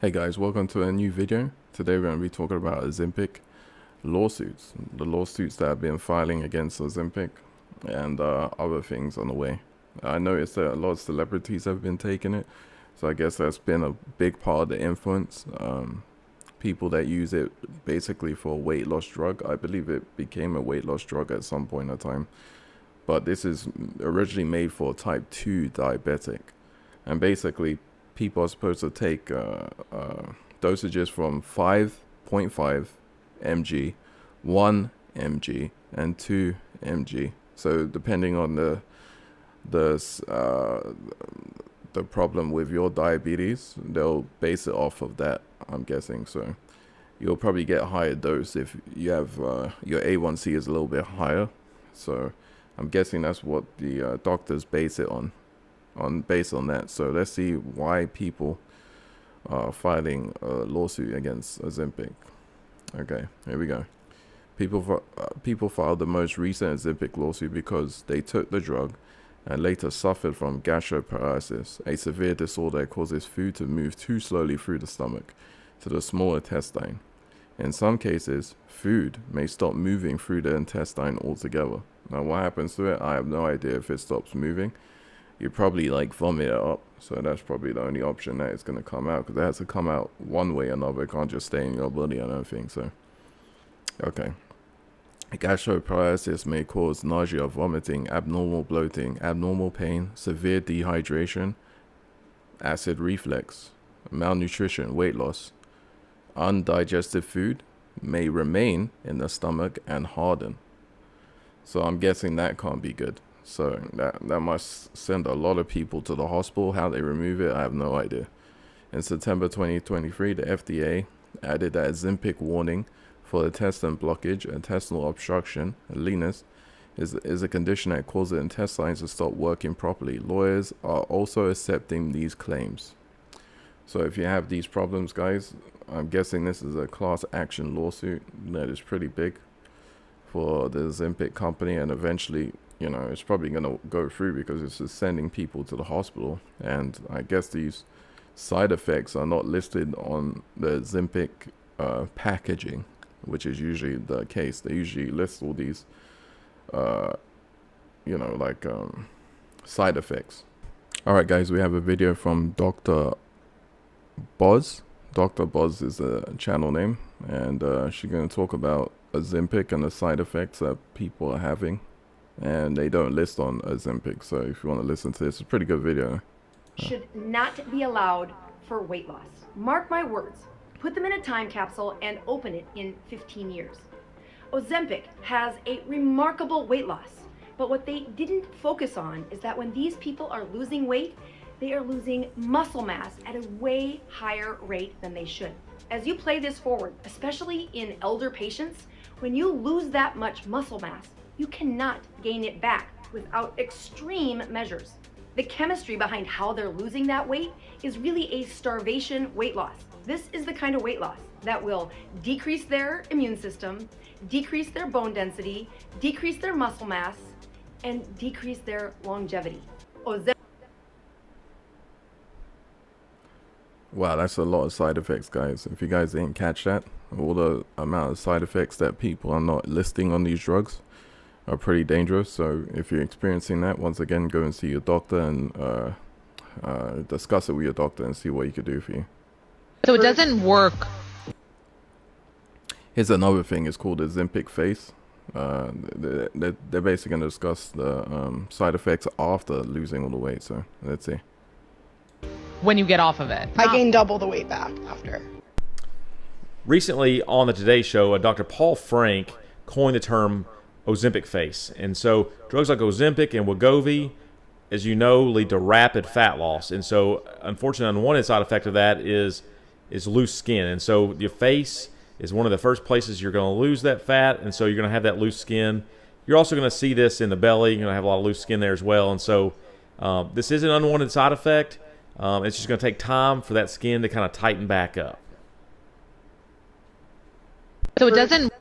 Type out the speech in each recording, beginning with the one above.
Hey guys, welcome to a new video. Today we're going to be talking about Ozempic lawsuits, the lawsuits that have been filing against Ozempic and other things on the way. I noticed that a lot of celebrities have been taking it, so I guess that's been a big part of the influence. People that use it basically for a weight loss drug. I believe it became a weight loss drug at some point in time, but this is originally made for type 2 diabetic, and basically people are supposed to take dosages from 5.5 mg, 1 mg, and 2 mg. So depending on the problem with your diabetes, they'll base it off of that, I'm guessing. So you'll probably get a higher dose if you have your A1C is a little bit higher. So I'm guessing that's what the doctors base it on based on that. So let's see why people are filing a lawsuit against Ozempic. Okay, here we go. People filed the most recent Ozempic lawsuit because they took the drug and later suffered from gastroparesis, a severe disorder that causes food to move too slowly through the stomach to the small intestine. In some cases, food may stop moving through the intestine altogether. Now, what happens to it? I have no idea if it stops moving. You probably like vomit it up, so that's probably the only option that it's going to come out, because it has to come out one way or another. It can't just stay in your body, I don't think. So okay, gastroparesis may cause nausea, vomiting, abnormal bloating, abnormal pain, severe dehydration, acid reflux, malnutrition, weight loss. Undigested food may remain in the stomach and harden. So I'm guessing that can't be good. So that must send a lot of people to the hospital. How they remove it, I have no idea. In September 2023, the FDA added that Ozempic warning for intestine blockage, intestinal obstruction, and leanness is a condition that causes the intestines to stop working properly. Lawyers are also accepting these claims. So if you have these problems, guys, I'm guessing this is a class action lawsuit that is pretty big for the Ozempic company, and eventually, you know, it's probably going to go through because it's just sending people to the hospital. And I guess these side effects are not listed on the Ozempic packaging, which is usually the case. They usually list all these, side effects. All right, guys, we have a video from Dr. Boz. Dr. Boz is a channel name, and she's going to talk about Ozempic and the side effects that people are having. And they don't list on Ozempic, so if you want to listen to this, it's a pretty good video. Should not be allowed for weight loss. Mark my words. Put them in a time capsule and open it in 15 years. Ozempic has a remarkable weight loss, but what they didn't focus on is that when these people are losing weight, they are losing muscle mass at a way higher rate than they should. As you play this forward, especially in elder patients, when you lose that much muscle mass, you cannot gain it back without extreme measures. The chemistry behind how they're losing that weight is really a starvation weight loss. This is the kind of weight loss that will decrease their immune system, decrease their bone density, decrease their muscle mass, and decrease their longevity. Wow, that's a lot of side effects, guys. If you guys didn't catch that, all the amount of side effects that people are not listing on these drugs are pretty dangerous. So if you're experiencing that, once again, go and see your doctor and discuss it with your doctor and see what he could do for you. So it doesn't work. Here's another thing. It's called Ozempic face. They're basically going to discuss the side effects after losing all the weight. So let's see. When you get off of it. I gained double the weight back after. Recently on the Today Show, Dr. Paul Frank coined the term Ozempic face. And so drugs like Ozempic and Wegovy, as you know, lead to rapid fat loss. And so unfortunately, unwanted side effect of that is loose skin. And so your face is one of the first places you're going to lose that fat. And so you're going to have that loose skin. You're also going to see this in the belly. You're going to have a lot of loose skin there as well. And so this is an unwanted side effect. It's just going to take time for that skin to kind of tighten back up. So it doesn't.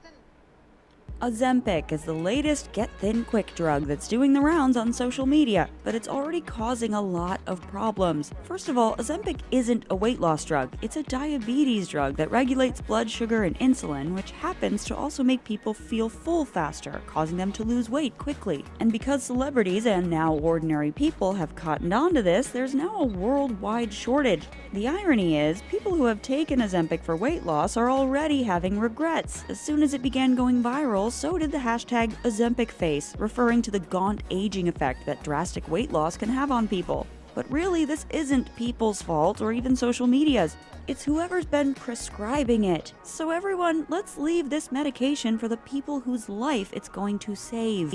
Ozempic is the latest get-thin-quick drug that's doing the rounds on social media, but it's already causing a lot of problems. First of all, Ozempic isn't a weight loss drug. It's a diabetes drug that regulates blood sugar and insulin, which happens to also make people feel full faster, causing them to lose weight quickly. And because celebrities and now ordinary people have cottoned onto this, there's now a worldwide shortage. The irony is, people who have taken Ozempic for weight loss are already having regrets. As soon as it began going viral, so did the hashtag #OzempicFace, referring to the gaunt aging effect that drastic weight loss can have on people. But really, this isn't people's fault or even social media's. It's whoever's been prescribing it. So everyone, let's leave this medication for the people whose life it's going to save.